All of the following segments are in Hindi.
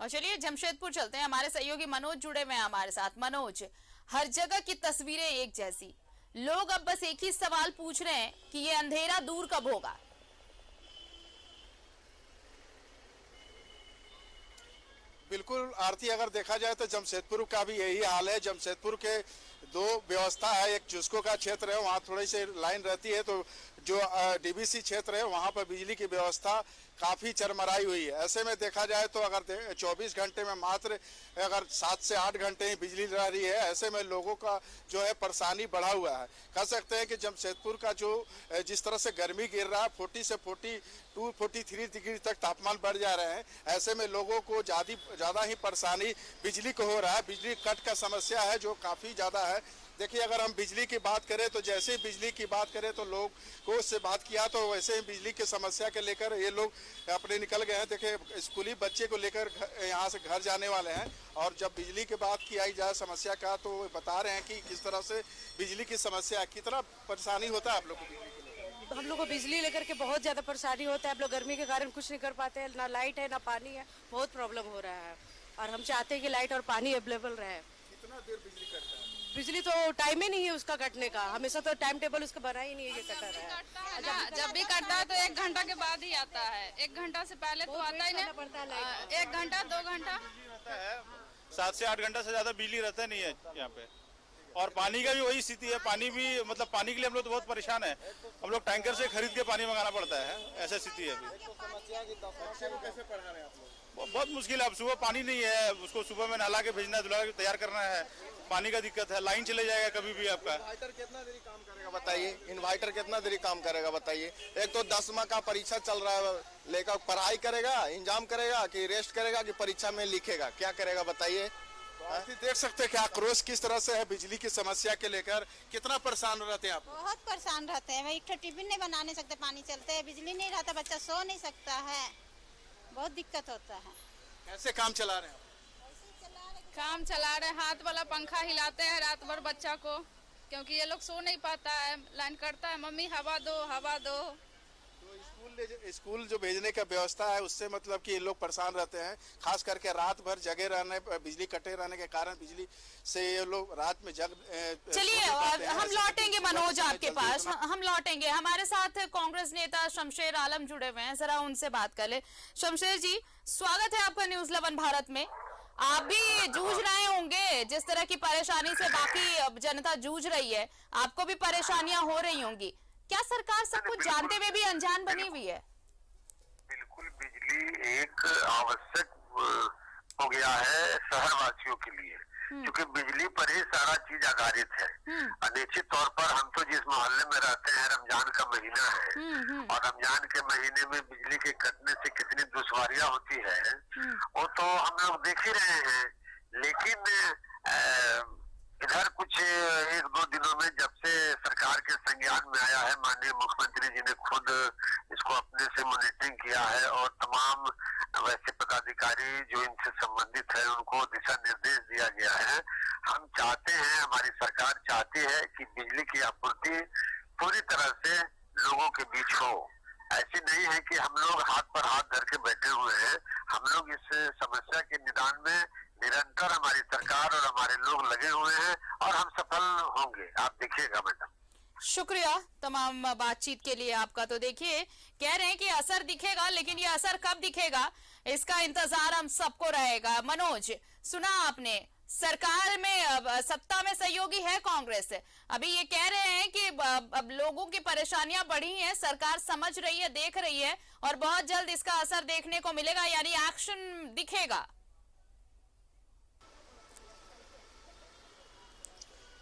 और चलिए जमशेदपुर चलते हैं, हमारे सहयोगी मनोज जुड़े हुए हैं हमारे साथ। मनोज, हर जगह की तस्वीरें एक जैसी, लोग अब बस एक ही सवाल पूछ रहे हैं कि ये अंधेरा दूर कब होगा। बिल्कुल आरती, अगर देखा जाए तो जमशेदपुर का भी यही हाल है। जमशेदपुर के दो व्यवस्था है, एक जुस्को का क्षेत्र है, वहाँ थोड़ी सी लाइन रहती है, तो जो डीबीसी क्षेत्र है वहाँ पर बिजली की व्यवस्था काफ़ी चरमराई हुई है। ऐसे में देखा जाए तो अगर 24 घंटे में मात्र अगर 7 से 8 घंटे ही बिजली रह रही है, ऐसे में लोगों का जो है परेशानी बढ़ा हुआ है। कह सकते हैं कि जमशेदपुर का जो जिस तरह से गर्मी गिर रहा है, 40 से 42, 43 डिग्री तक तापमान बढ़ जा रहे हैं। ऐसे में लोगों को ज़्यादा ही परेशानी बिजली को हो रहा है। बिजली कट का समस्या है जो काफ़ी ज़्यादा है। देखिए, अगर हम बिजली की बात करें तो जैसे ही बिजली की बात करें तो लोग को से बात किया तो वैसे ही बिजली की समस्या के लेकर ये लोग अपने निकल गए हैं। देखिए, स्कूली बच्चे को लेकर यहाँ से घर जाने वाले हैं, और जब बिजली की बात किया जाए समस्या का तो वो बता रहे हैं कि किस तरह से बिजली की समस्या, कितना परेशानी होता है आप लोग को। हम लोग को बिजली लेकर के बहुत ज़्यादा परेशानी होता है। हम लोग गर्मी के कारण कुछ नहीं कर पाते हैं, ना लाइट है ना पानी है, बहुत प्रॉब्लम हो रहा है। और हम चाहते हैं कि लाइट और पानी अवेलेबल रहे। कितना देर बिजली कटता है? बिजली तो टाइम ही नहीं है उसका कटने का, हमेशा तो टाइम टेबल उसका बना ही नहीं है, ये कटा रहा है। जब भी कटता है तो 1 घंटा के बाद ही आता है, 1 घंटा से पहले तो आता ही नहीं। 1 घंटा 2 घंटा 7 से 8 घंटा से ज्यादा बिजली रहता नहीं है यहाँ पे। और पानी का भी वही स्थिति है, पानी भी मतलब पानी के लिए हम लोग तो बहुत परेशान है। हम लोग टैंकर से खरीद के पानी मंगाना पड़ता है, ऐसा स्थिति है अभी। कैसे पढ़ा रहे हैं आप लोग? बहुत मुश्किल है। अब सुबह पानी नहीं है, उसको सुबह में नहला के भेजना, धुला के तैयार करना है। पानी का दिक्कत है, लाइन चले जाएगा कभी भी आपका। इन्वर्टर कितना देरी काम करेगा बताइए? इन्वर्टर कितना देरी काम करेगा बताइए? एक तो 10वां का परीक्षा चल रहा है, लेकर पढ़ाई करेगा, एग्जाम करेगा कि रेस्ट करेगा कि परीक्षा में लिखेगा, क्या करेगा बताइए? देख सकते हैं कि आक्रोश किस तरह से है बिजली की समस्या के लेकर। कितना परेशान रहते हैं आप? बहुत परेशान रहते हैं। एक टिफिन नहीं बना नहीं सकते, पानी चलते है, बिजली नहीं रहता, बच्चा सो नहीं सकता है, बहुत दिक्कत होता है। कैसे काम चला रहे हैं आप? काम चला रहे, हाथ वाला पंखा हिलाते हैं रात भर बच्चा को, क्योंकि ये लोग सो नहीं पाता है। लाइन कटता है, मम्मी हवा दो हवा दो। तो स्कूल जो भेजने का व्यवस्था है उससे मतलब कि ये लोग परेशान रहते हैं, खास करके रात भर जगे रहने, बिजली कटे रहने के कारण बिजली से ये लोग रात में चलिए हम लौटेंगे मनोज आपके पास, हम लौटेंगे। हमारे साथ कांग्रेस नेता शमशेर आलम जुड़े हुए हैं, जरा उनसे बात कर ले। शमशेर जी, स्वागत है आपका न्यूज़ 11 भारत में। आप भी जूझ रहे होंगे जिस तरह की परेशानी से बाकी जनता जूझ रही है, आपको भी परेशानियां हो रही होंगी। क्या सरकार सब कुछ जानते हुए भी अनजान बनी हुई है? बिल्कुल, बिजली एक आवश्यक हो गया है शहरवासियों के लिए, क्योंकि बिजली पर ही सारा चीज आधारित है। निश्चित तौर पर हम तो जिस मोहल्ले में रहते हैं, रमजान का महीना है, और रमजान के महीने में बिजली के कटने से कितनी दुश्वारियां होती है वो तो हम लोग देख ही रहे हैं। लेकिन इधर कुछ 1-2 दिनों में जब से सरकार के संज्ञान में आया है, माननीय मुख्यमंत्री जी ने खुद इसको अपने से मॉनिटरिंग किया है, और तमाम वैसे पदाधिकारी जो इनसे संबंधित है उनको दिशा निर्देश दिया गया है। हम चाहते हैं, हमारी सरकार चाहती है कि बिजली की आपूर्ति पूरी तरह से लोगों के बीच हो। ऐसी नहीं है कि हम लोग हाथ पर हाथ धर के बैठे हुए हैं। हम लोग इस समस्या के निदान में निरंतर हमारी सरकार और हमारे लोग लगे हुए हैं, और हम सफल होंगे, आप देखिएगा मैडम। शुक्रिया तमाम बातचीत के लिए आपका। तो देखिए, कह रहे हैं कि असर दिखेगा, लेकिन ये असर कब दिखेगा इसका इंतजार हम सबको रहेगा। मनोज, सुना आपने, सरकार में सत्ता में सहयोगी है कांग्रेस। अभी ये कह रहे हैं कि अब लोगों की परेशानियां बढ़ी हैं, सरकार समझ रही है, देख रही है, और बहुत जल्द इसका असर देखने को मिलेगा, यानी एक्शन दिखेगा।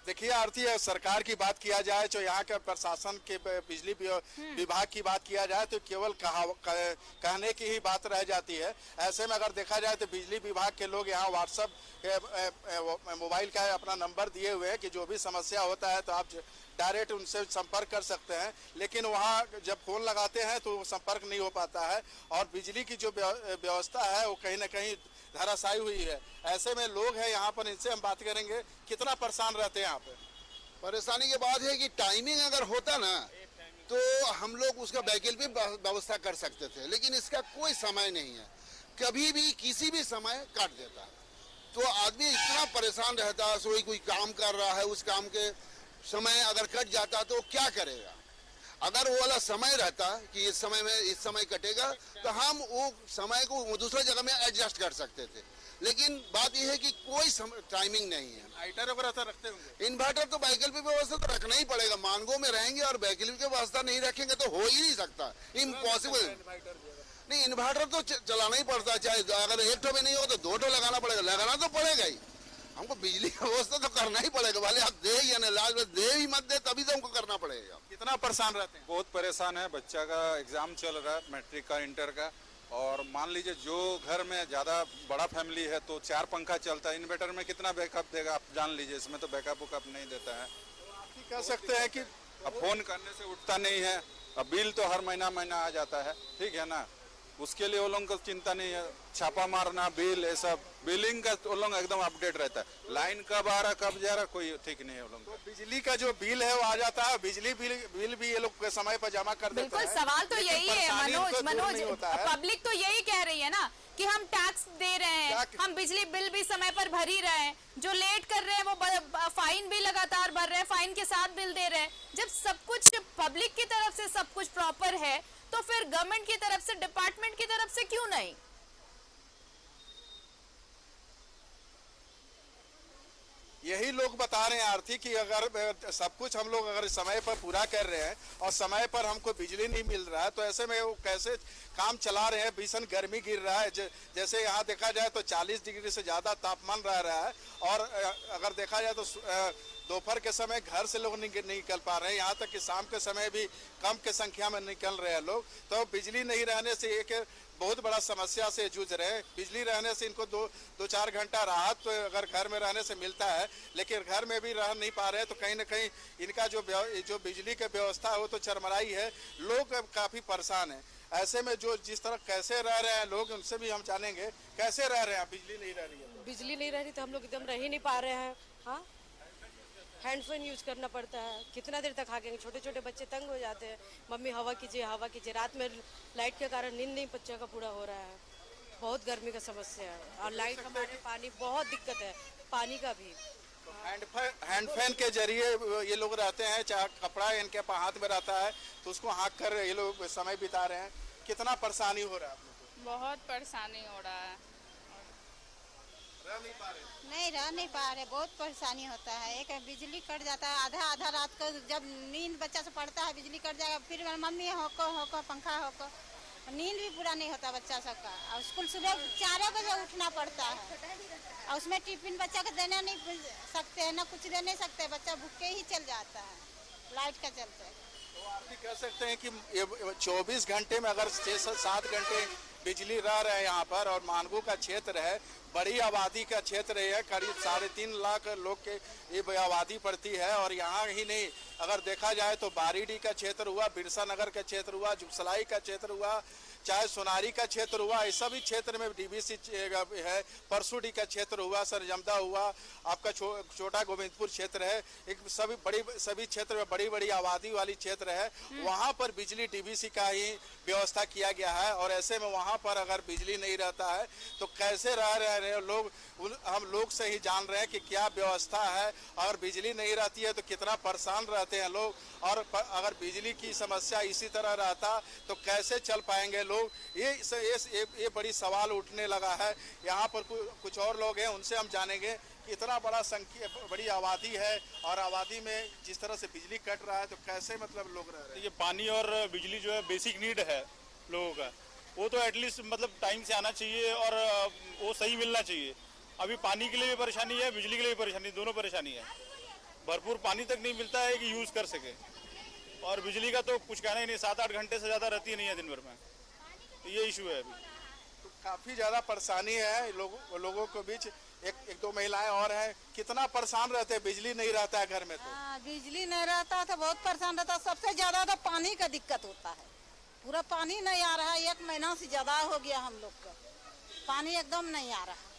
देखिए आरती, सरकार की बात किया जाए, जो यहाँ के प्रशासन के बिजली विभाग की बात किया जाए तो केवल कहने की ही बात रह जाती है। ऐसे में अगर देखा जाए तो बिजली विभाग के लोग यहाँ व्हाट्सएप मोबाइल का अपना नंबर दिए हुए हैं कि जो भी समस्या होता है तो आप डायरेक्ट उनसे संपर्क कर सकते हैं, लेकिन वहाँ जब फोन लगाते हैं तो संपर्क नहीं हो पाता है, और बिजली की जो व्यवस्था है वो कहीं ना कहीं धराशायी हुई है। ऐसे में लोग हैं यहाँ पर, इनसे हम बात करेंगे, कितना परेशान रहते हैं यहाँ पे। परेशानी की बात है कि टाइमिंग अगर होता ना तो हम लोग उसका वैकल्पिक व्यवस्था कर सकते थे, लेकिन इसका कोई समय नहीं है। कभी भी किसी भी समय काट देता है। तो आदमी इतना परेशान रहता है, कोई काम कर रहा है, उस काम के समय अगर कट जाता तो क्या करेगा। अगर वो वाला समय रहता कि इस समय में इस समय कटेगा तो हम वो समय को दूसरे जगह में एडजस्ट कर सकते थे, लेकिन बात यह है कि कोई टाइमिंग नहीं है। इन्वर्टर वगैरह तो रखते होंगे? इन्वर्टर तो वैकल्पिक व्यवस्था तो रखना ही पड़ेगा, मानगो में रहेंगे और वैकल्पिक व्यवस्था नहीं रखेंगे तो हो ही नहीं सकता, इम्पॉसिबल। नहीं, इन्वर्टर तो चलाना ही पड़ता है, चाहे अगर एक ठो भी नहीं हो तो 2 ठो लगाना पड़ेगा, लगाना तो पड़ेगा ही। हमको बिजली की व्यवस्था तो करना ही पड़ेगा, भले आप दे या नहीं, लाल में दे ही मत दे तभी तो हमको करना पड़ेगा। कितना परेशान रहते हैं? बहुत परेशान है, बच्चा का एग्जाम चल रहा है, मैट्रिक का, इंटर का, और मान लीजिए जो घर में ज़्यादा बड़ा फैमिली है तो 4 पंखा चलता है, इन्वर्टर में कितना बैकअप देगा आप जान लीजिए, इसमें तो बैकअप वैकअप नहीं देता है। आप कह सकते हैं कि अब फोन करने से उठता नहीं है, अब बिल तो हर महीना आ जाता है, ठीक है ना, उसके लिए वो लोगों को चिंता नहीं है, छापा मारना, बिल, ये सब बिलिंग का वो लोग एकदम अपडेट रहता है, लाइन कब आ रहा कब जा रहा कोई ठीक नहीं है वो लोग। तो बिजली का जो बिल है वो आ जाता है, बिजली बिल भी ये लोग समय पर जमा कर देते हैं। बिल्कुल, सवाल तो यही है मनोज, पब्लिक तो यही कह रही है ना कि हम टैक्स दे रहे हैं, हम बिजली बिल भी समय पर भर ही रहे हैं, जो लेट कर रहे हैं वो फाइन भी लगातार भर रहे हैं, फाइन के साथ बिल दे रहे हैं। जब सब कुछ पब्लिक की तरफ से सब कुछ प्रॉपर है तो फिर गवर्नमेंट की तरफ से, डिपार्टमेंट की तरफ से क्यों नहीं? यही लोग बता रहे हैं आरती कि अगर सब कुछ हम लोग अगर समय पर पूरा कर रहे हैं और समय पर हमको बिजली नहीं मिल रहा है तो ऐसे में वो कैसे काम चला रहे हैं। भीषण गर्मी गिर रहा है, जैसे यहाँ देखा जाए तो 40 डिग्री से ज़्यादा तापमान रह रहा है, और अगर देखा जाए तो दोपहर के समय घर से लोग नहीं निकल पा रहे हैं, यहाँ तक कि शाम के समय भी कम के संख्या में निकल रहे हैं लोग। तो बिजली नहीं रहने से एक बहुत बड़ा समस्या से जूझ रहे हैं। बिजली रहने से इनको 2-4 घंटा राहत तो अगर घर में रहने से मिलता है, लेकिन घर में भी रह नहीं पा रहे हैं, तो कहीं ना कहीं इनका जो बिजली की व्यवस्था है वो तो चरमराई है, लोग काफ़ी परेशान हैं। ऐसे में जो जिस तरह कैसे रह रहे हैं लोग, उनसे भी हम जानेंगे कैसे रह रहे हैं। बिजली नहीं रह रही है, बिजली नहीं रह रही तो हम लोग एकदम रह ही नहीं पा रहे हैं। हाँ, हैंड फैन यूज करना पड़ता है, कितना देर तक हाकेंगे, छोटे छोटे बच्चे तंग हो जाते हैं, मम्मी हवा कीजिए। रात में लाइट के कारण नींद नहीं बच्चे का पूरा हो रहा है, बहुत गर्मी का समस्या है, और लाइट हमारे पानी बहुत दिक्कत है, पानी का भी। हैंड फैन के जरिए ये लोग रहते हैं, चाहे कपड़ा इनके हाथ में रहता है तो उसको हाँक कर ये लोग समय बिता रहे हैं। कितना परेशानी हो रहा है आप लोग को? बहुत परेशानी हो रहा है, रह नहीं पा रहे? नहीं रह नहीं पा रहे, बहुत परेशानी होता है। एक बिजली कट जाता है आधा रात को, जब नींद बच्चा से पड़ता है बिजली कट जाएगा, फिर मम्मी होको पंखा होको, नींद भी पूरा नहीं होता बच्चा सबका, और स्कूल सुबह 4 बजे उठना पड़ता है, और उसमें टिफिन बच्चा को देने नहीं सकते हैं, ना कुछ दे नहीं सकते, बच्चा भूखे ही चल जाता है लाइट का चलते। तो आप भी कह सकते हैं कि 24 घंटे में अगर 6-7 घंटे बिजली रह रहे हैं यहाँ पर, और मानगो का क्षेत्र है, बड़ी आबादी का क्षेत्र है, करीब 3.5 लाख लोग के ये आबादी पड़ती है। और यहाँ ही नहीं, अगर देखा जाए तो बारीडी का क्षेत्र हुआ, बिरसा नगर का क्षेत्र हुआ, जुगसलाई का क्षेत्र हुआ, चाहे सोनारी का क्षेत्र हुआ, इस सभी क्षेत्र में डीबीसी है, परसुडी का क्षेत्र हुआ, सरजमदा हुआ, आपका छोटा गोविंदपुर क्षेत्र है, एक सभी क्षेत्र में बड़ी बड़ी आबादी वाली क्षेत्र है, वहाँ पर बिजली डीबीसी का ही व्यवस्था किया गया है। और ऐसे में वहाँ पर अगर बिजली नहीं रहता है तो कैसे रह रहे हैं लोग, हम लोग से ही जान रहे हैं कि क्या व्यवस्था है। अगर बिजली नहीं रहती है तो कितना परेशान रहते हैं लोग, और अगर बिजली की समस्या इसी तरह रहता तो कैसे चल पाएंगे लोग, ये बड़ी सवाल उठने लगा है। यहाँ पर कुछ और लोग हैं, उनसे हम जानेंगे कि इतना बड़ी आबादी है, और आबादी में जिस तरह से बिजली कट रहा है तो कैसे मतलब लोग रह रहे हैं। ये पानी और बिजली जो है बेसिक नीड है लोगों का, वो तो एटलीस्ट मतलब टाइम से आना चाहिए और वो सही मिलना चाहिए। अभी पानी के लिए भी परेशानी है, बिजली के लिए भी परेशानी, दोनों परेशानी है। भरपूर पानी तक नहीं मिलता है कि यूज़ कर सके, और बिजली का तो कुछ कहना ही नहीं, 7-8 घंटे से ज़्यादा रहती नहीं है दिन भर में, तो ये इशू है अभी। तो काफ़ी ज़्यादा परेशानी है लोगों के बीच। एक दो महिलाएं और हैं, कितना परेशान रहते हैं, बिजली नहीं रहता है घर में तो? बिजली नहीं रहता तो बहुत परेशान रहता है। सबसे ज़्यादा तो पानी का दिक्कत होता है, पूरा पानी नहीं आ रहा है, 1 महीना से ज़्यादा हो गया हम लोग को, पानी एकदम नहीं आ रहा।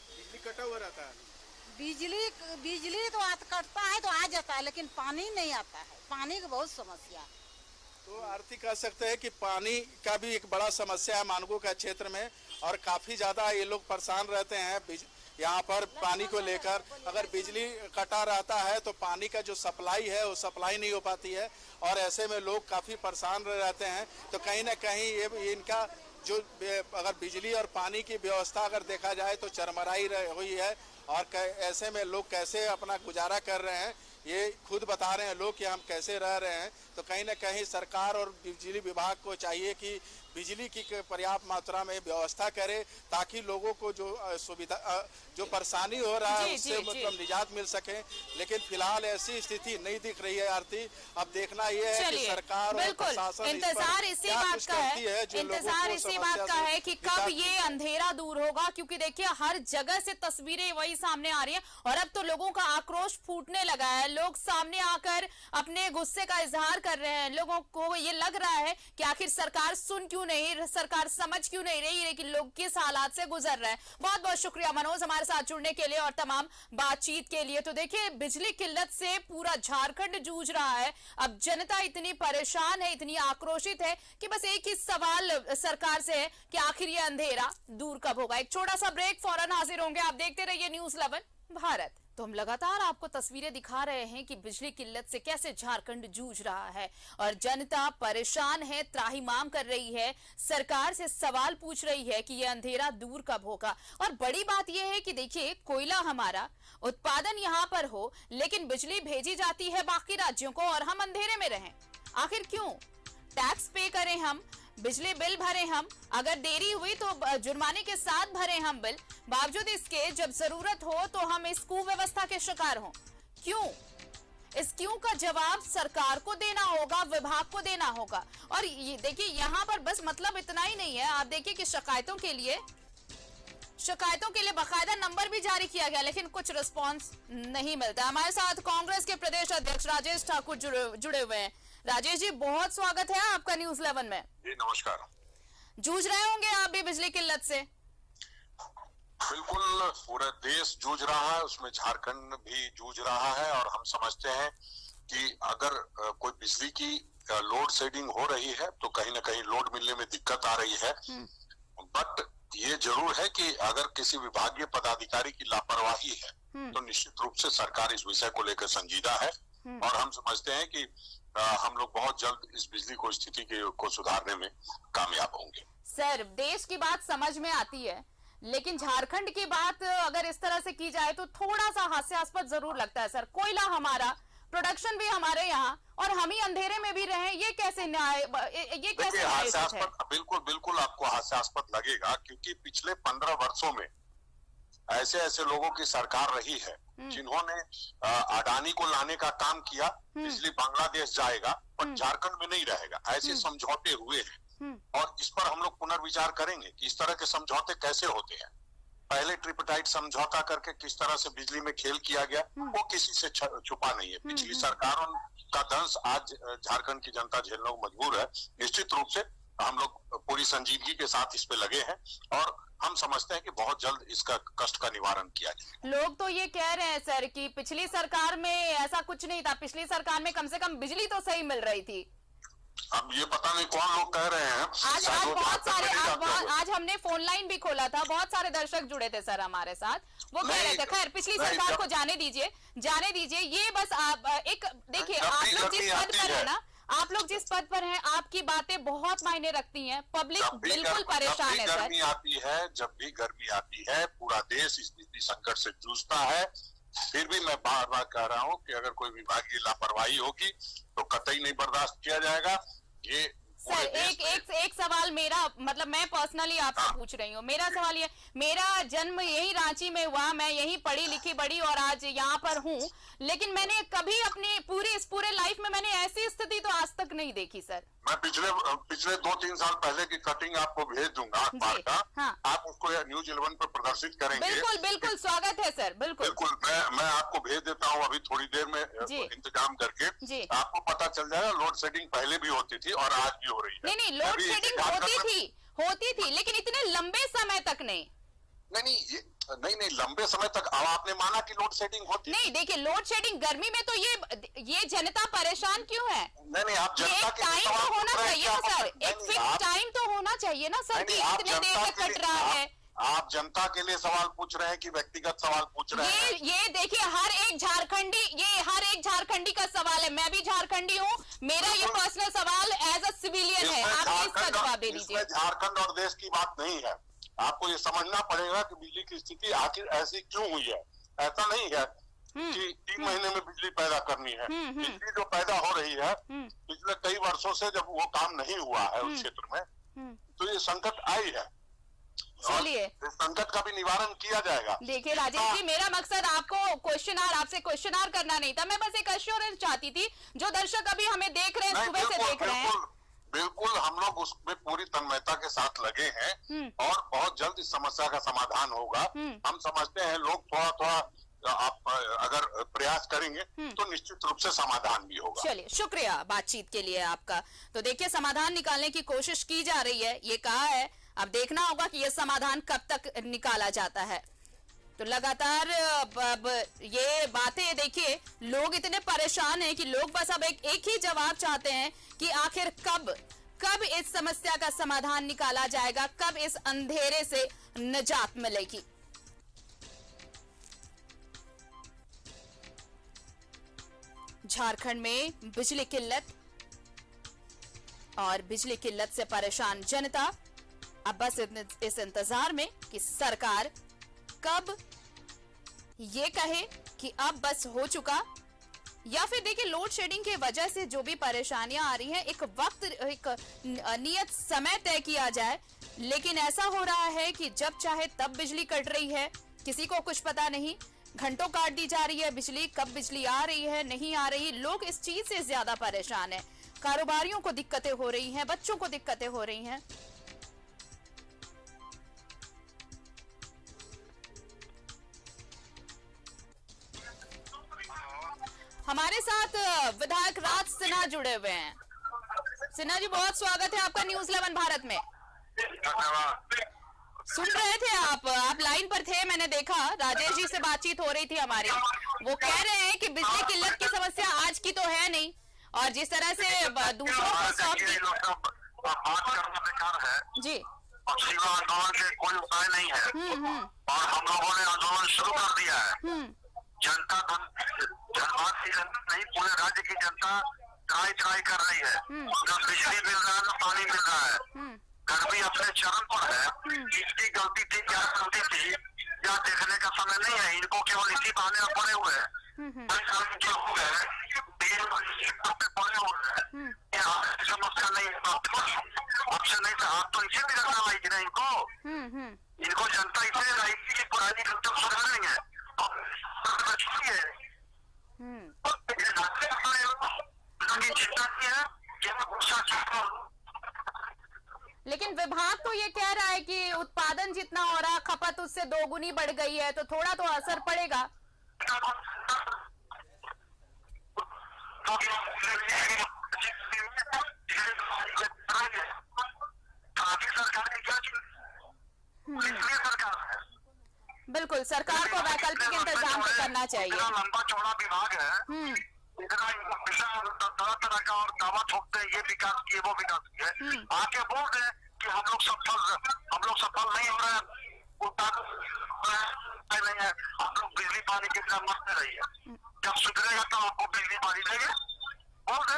बिजली कटा हुआ रहता है? बिजली तो कटता है तो आ जाता है, लेकिन पानी नहीं आता है, पानी की बहुत समस्या है। तो आरती कह सकते हैं कि पानी का भी एक बड़ा समस्या है मानगो का क्षेत्र में, और काफ़ी ज़्यादा ये लोग परेशान रहते हैं यहाँ पर पानी को लेकर। अगर बिजली कटा रहता है तो पानी का जो सप्लाई है वो सप्लाई नहीं हो पाती है और ऐसे में लोग काफ़ी परेशान रहते हैं। तो कहीं ना कहीं ये इनका जो अगर बिजली और पानी की व्यवस्था अगर देखा जाए तो चरमराई हुई है और ऐसे में लोग कैसे अपना गुजारा कर रहे हैं ये खुद बता रहे हैं लोग कि हम कैसे रह रहे हैं। तो कहीं ना कहीं सरकार और बिजली विभाग को चाहिए कि बिजली की पर्याप्त मात्रा में व्यवस्था करे ताकि लोगों को जो सुविधा जो परेशानी हो रहा है उससे मतलब निजात मिल सके। लेकिन फिलहाल ऐसी स्थिति नहीं दिख रही है आरती। अब देखना ये है कि सरकार और प्रशासन इंतजार इसी बात का है, इंतजार इसी बात का है कि कब ये अंधेरा दूर होगा, क्योंकि देखिए हर जगह से तस्वीरें वही सामने आ रही है और अब तो लोगों का आक्रोश फूटने लगा है। लोग सामने आकर अपने गुस्से का इजहार कर रहे हैं। लोगों को ये लग रहा है कि आखिर सरकार सुन क्यों नहीं, सरकार समझ क्यों नहीं रही है कि लोग किस हालात से गुजर रहे हैं। बहुत बहुत शुक्रिया मनोज हमारे साथ जुड़ने के लिए और तमाम बातचीत के लिए। तो देखिए बिजली किल्लत से पूरा झारखंड जूझ रहा है। अब जनता इतनी परेशान है, इतनी आक्रोशित है कि बस एक ही सवाल सरकार से है कि आखिर ये अंधेरा दूर कब होगा। एक छोटा सा ब्रेक, फौरन हाजिर होंगे। आप देखते रहिए न्यूज़ 11 भारत। तो हम लगातार आपको तस्वीरें दिखा रहे हैं कि बिजली किल्लत से कैसे झारखंड जूझ रहा है और जनता परेशान है, त्राहिमाम कर रही है, सरकार से सवाल पूछ रही है कि यह अंधेरा दूर कब होगा। और बड़ी बात यह है कि देखिए कोयला हमारा उत्पादन यहाँ पर हो लेकिन बिजली भेजी जाती है बाकी राज्यों को और हम अंधेरे में रहें। आखिर क्यों? टैक्स पे करें हम, बिजली बिल भरे हम, अगर देरी हुई तो जुर्माने के साथ भरे हम बिल, बावजूद इसके जब जरूरत हो तो हम इस कुव्यवस्था के शिकार हों। क्यों? इस क्यों का जवाब सरकार को देना होगा, विभाग को देना होगा। और ये देखिए यहाँ पर बस मतलब इतना ही नहीं है। आप देखिए कि शिकायतों के लिए बाकायदा नंबर भी जारी किया गया लेकिन कुछ रिस्पॉन्स नहीं मिलता। हमारे साथ कांग्रेस के प्रदेश अध्यक्ष राजेश ठाकुर जुड़े हुए हैं। राजेश जी बहुत स्वागत है आपका न्यूज़ 11 में। जी नमस्कार। जूझ रहे होंगे आप भी बिजली किल्लत से? बिल्कुल पूरा देश जूझ रहा है, उसमें झारखंड भी जूझ रहा है और हम समझते हैं कि अगर कोई बिजली की लोड शेडिंग हो रही है तो कहीं ना कहीं लोड मिलने में दिक्कत आ रही है। बट ये जरूर है कि अगर किसी विभागीय पदाधिकारी की लापरवाही है तो निश्चित रूप से सरकार इस विषय को लेकर संजीदा है और हम समझते हैं कि हम लोग बहुत जल्द इस बिजली को स्थिति को सुधारने में कामयाब होंगे। सर देश की बात समझ में आती है लेकिन झारखंड की बात अगर इस तरह से की जाए तो थोड़ा सा हास्यास्पद जरूर लगता है। सर कोयला हमारा, प्रोडक्शन भी हमारे यहाँ और हम ही अंधेरे में भी रहे, ये कैसे न्याय, ये कैसे हास्यास्पद? बिल्कुल आपको हास्यास्पद लगेगा क्योंकि पिछले 15 वर्षों में ऐसे लोगों की सरकार रही है जिन्होंने अडानी को लाने का काम किया। बिजली बांग्लादेश जाएगा पर झारखंड में नहीं रहेगा, ऐसे समझौते हुए हैं और इस पर हम लोग पुनर्विचार करेंगे कि इस तरह के समझौते कैसे होते हैं। पहले ट्रिपटाइट समझौता करके किस तरह से बिजली में खेल किया गया वो किसी से छुपा नहीं है। पिछली सरकारों का दंश आज झारखंड की जनता झेलने को मजबूर है। निश्चित रूप से हम लोग पूरी संजीदगी के साथ इस पे लगे हैं और हम समझते हैं कि बहुत जल्द इसका कष्ट का निवारण किया जाए। लोग तो ये कह रहे हैं सर कि पिछली सरकार में ऐसा कुछ नहीं था, पिछली सरकार में कम से कम बिजली तो सही मिल रही थी। अब ये पता नहीं कौन लोग कह रहे हैं। आज हमने फोन लाइन भी खोला था, बहुत सारे दर्शक जुड़े थे सर हमारे साथ, वो कह रहे थे। खैर पिछली सरकार को जाने दीजिए। ये बस आप एक देखिए, आप लोग जिस पद पर है ना, आप लोग जिस पद पर हैं आपकी बातें बहुत मायने रखती हैं। पब्लिक बिल्कुल परेशान है सर। गर्मी आती है, जब भी गर्मी आती है पूरा देश इस बिजली संकट से जूझता है। फिर भी मैं बार बार कह रहा हूँ कि अगर कोई विभागीय लापरवाही होगी तो कतई नहीं बर्दाश्त किया जाएगा। ये सर एक सवाल मेरा, मतलब मैं पर्सनली आपसे पूछ रही हूँ। मेरा सवाल ये, मेरा जन्म यही रांची में हुआ, मैं यही पढ़ी लिखी बड़ी और आज यहाँ पर हूँ, लेकिन मैंने कभी अपनी पूरे लाइफ में मैंने ऐसी स्थिति तो आज तक नहीं देखी सर। मैं पिछले 2-3 साल पहले की कटिंग आपको भेज दूंगा अखबार का। हाँ। आप उसको न्यूज़ 11 पर प्रदर्शित करेंगे। बिल्कुल स्वागत है सर। बिल्कुल मैं आपको भेज देता हूँ अभी थोड़ी देर में इंतजाम करके। आपको पता चल जाएगा लोड शेडिंग पहले भी होती थी और आज भी हो रही है। नहीं लोड शेडिंग होती थी लेकिन इतने लंबे समय तक नहीं। नहीं, लंबे समय तक। अब आपने माना कि लोड शेडिंग होती नहीं, देखिए लोड शेडिंग गर्मी में तो ये जनता परेशान क्यों है? नहीं, आप जनता के टाइम तो होना चाहिए ना सर, एक फिक्स टाइम तो होना चाहिए ना सर कि इतने देर तक कट रहा है। आप जनता के लिए सवाल पूछ रहे हैं कि व्यक्तिगत सवाल पूछ रहे हैं? ये देखिए हर एक झारखंडी का सवाल है। मैं भी झारखंडी हूँ, मेरा ये पर्सनल सवाल एज अ सिविलियन है। आप इसका जवाब दे दीजिए। झारखंड और देश की बात नहीं है, आपको ये समझना पड़ेगा कि बिजली की स्थिति आखिर ऐसी क्यों हुई है। ऐसा नहीं है कि 3 महीने में बिजली पैदा करनी है। बिजली जो पैदा हो रही है पिछले कई वर्षों से, जब वो काम नहीं हुआ है उस क्षेत्र में, तो ये संकट आई है। चलिए, इस संकट का भी निवारण किया जाएगा। देखिए राजेश जी, मेरा मकसद आपको आपसे क्वेश्चन करना नहीं था। मैं बस एक एश्योरेंस चाहती थी, जो दर्शक अभी हमें देख रहे हैं, सुबह से देख रहे हैं। बिल्कुल, हम लोग उसमें पूरी तन्मयता के साथ लगे हैं और बहुत जल्द इस समस्या का समाधान होगा। हम समझते हैं लोग थोड़ा आप अगर प्रयास करेंगे तो निश्चित रूप से समाधान भी होगा। चलिए, शुक्रिया बातचीत के लिए आपका। तो देखिए, समाधान निकालने की कोशिश की जा रही है, ये कहा है। अब देखना होगा कि यह समाधान कब तक निकाला जाता है। तो लगातार अब ये बातें देखिए, लोग इतने परेशान हैं कि लोग बस अब एक ही जवाब चाहते हैं कि आखिर कब इस समस्या का समाधान निकाला जाएगा, कब इस अंधेरे से निजात मिलेगी। झारखंड में बिजली किल्लत और बिजली किल्लत से परेशान जनता अब बस इस इंतजार में कि सरकार कब ये कहे कि अब बस हो चुका, या फिर देखिए लोड शेडिंग की वजह से जो भी परेशानियां आ रही हैं, एक नियत समय तय किया जाए। लेकिन ऐसा हो रहा है कि जब चाहे तब बिजली कट रही है, किसी को कुछ पता नहीं। घंटों काट दी जा रही है बिजली, कब बिजली आ रही है नहीं आ रही। लोग इस चीज से ज्यादा परेशान हैं। कारोबारियों को दिक्कतें हो रही हैं, बच्चों को दिक्कतें हो रही हैं। हमारे साथ विधायक राज सिन्हा जुड़े हुए हैं। सिन्हा जी, बहुत स्वागत है आपका न्यूज़ 11 भारत में। सुन रहे थे आप लाइन पर थे, मैंने देखा राजेश जी से बातचीत हो रही थी हमारी। वो कह रहे हैं कि बिजली किल्लत की समस्या आज की तो है नहीं, और जिस तरह से दूसरों को सौंप जी आंदोलन के कोई उपाय नहीं है और हम लोगों ने आंदोलन शुरू कर दिया है। जनता धनबाद की जनता नहीं, पूरे राज्य की जनता ट्राई कर रही है। न बिजली मिल रहा है, न पानी मिल रहा है। गर्मी अपने चरम पर है। किसकी गलती थी, क्या गलती थी, या देखने का समय नहीं है। इनको केवल इसी बहाने में पड़े हुए हैं। जो हो गए पड़े हुए हैं, समस्या नहीं है। आपसे नहीं था, आप तो इसे भी रखना लायक ना इनको जनता इसे लायक की पुरानी गलती सुधार नहीं है। लेकिन विभाग तो ये कह रहा है कि उत्पादन जितना हो रहा, खपत उससे 2 गुनी बढ़ गई है, तो थोड़ा तो असर पड़ेगा। बिल्कुल, सरकार को वैकल्पिक इंतजाम तो करना चाहिए। इतना लंबा चौड़ा विभाग है, इतना तरह तरह का और दावा ठोकते हैं, ये विकास किए वो विकास किए। आके बोल रहे कि हम लोग सफल नहीं हो रहे हैं, नहीं है। हम लोग बिजली पानी के बिना मरते रहिए, जब सुधरेगा तब आपको बिजली पानी देंगे, बोल रहे।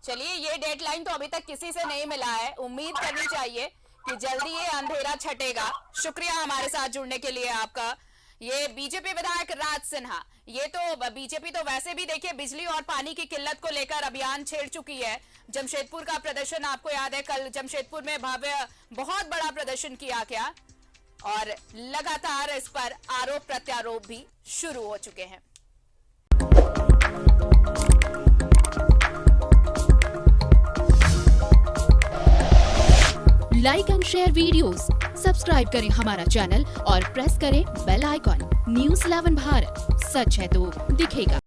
चलिए, ये डेडलाइन तो अभी तक किसी से नहीं मिला है। उम्मीद करनी चाहिए कि जल्दी ये अंधेरा छटेगा। शुक्रिया हमारे साथ जुड़ने के लिए आपका। ये बीजेपी विधायक राज सिन्हा, ये तो बीजेपी तो वैसे भी देखिए बिजली और पानी की किल्लत को लेकर अभियान छेड़ चुकी है। जमशेदपुर का प्रदर्शन आपको याद है, कल जमशेदपुर में भव्य बहुत बड़ा प्रदर्शन किया गया और लगातार इस पर आरोप प्रत्यारोप भी शुरू हो चुके हैं। Like and share videos, subscribe करें हमारा चैनल और प्रेस करें बेल आइकॉन। न्यूज़ 11 भारत, सच है तो दिखेगा।